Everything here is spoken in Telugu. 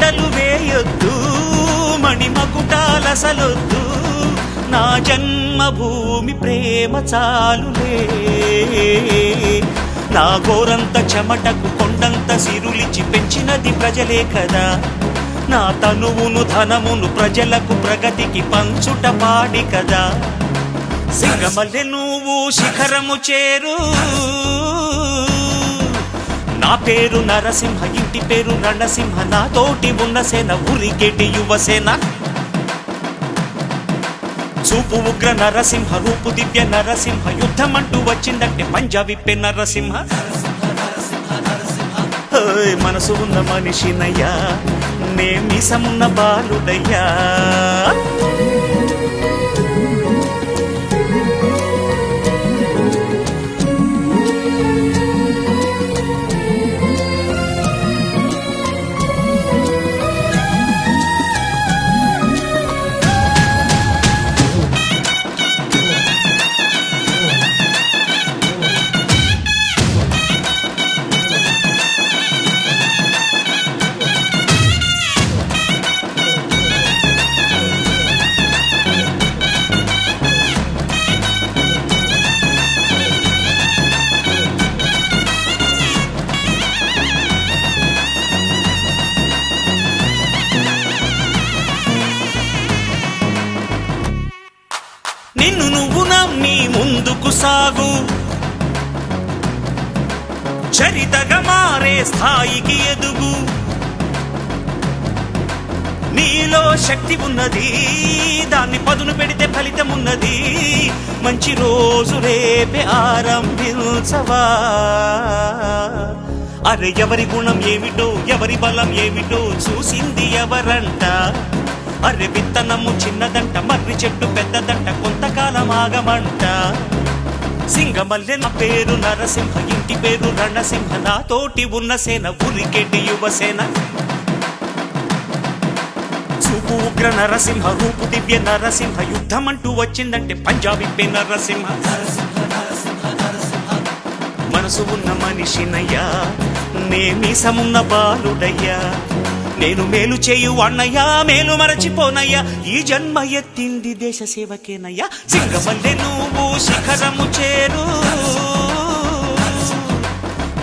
దండలు వేయొద్దు, మణిమకుటాలసలొద్దు, నా జన్మభూమి ప్రేమ చాలులే. నా గోరంత చెమటకు కొండంత సిరులిచి పెంచినది ప్రజలే కదా, నా తనువును ధనమును ప్రజలకు ప్రగతికి పంచుట పాడి కదా. సింగమల్లె నువ్వు శిఖరము చేరు, నా పేరు నరసింహ, ఇంటి పేరు రణసింహ, నా తోటి ఉన్న సేన ఉరికెటి యువసేన. చూపు ఉగ్ర నరసింహ, రూపు దివ్య నరసింహ, యుద్ధమంటూ వచ్చిందంటే పంజా విప్పే నరసింహ. మనసు ఉన్న మనిషినయ్యా, నే మీసమున్న బాలుడయ్యా. నిన్ను నువ్వు నమ్మి ముందుకు సాగు, చరితగా మారే స్థాయికి ఎదుగు. నీలో శక్తి ఉన్నది, దాన్ని పదును పెడితే ఫలితం ఉన్నది. మంచి రోజు రేపే ఆరంభించవా. అరే ఎవరి గుణం ఏమిటో, ఎవరి బలం ఏమిటో చూసింది ఎవరంట. అర్రె విత్తనము చిన్నదంట, మర్రి చెట్టు పెద్దదంట, కొంతకాలం ఆగమంట. సింగమల్లె నా పేరు నరసింహ, ఇంటి పేరు రణసింహ, నా తోటి ఉన్న సేన ఉరికెటి యువసేన. చూపు ఉగ్ర నరసింహ, రూపు దివ్య నరసింహ, యుద్ధమంటూ వచ్చిందంటే పంజా విప్పే నరసింహ. మనసు ఉన్న మనిషినయ్యా, నే మీసమున్న బాలుడయ్యా. నేను మేలు చేయు అన్నయ్యా, మేలు మరచిపోనయ్యా, ఈ జన్మ ఎత్తింది దేశ సేవకేనయ్యా. సింగమల్లె నువ్వు శిఖరము చేరు.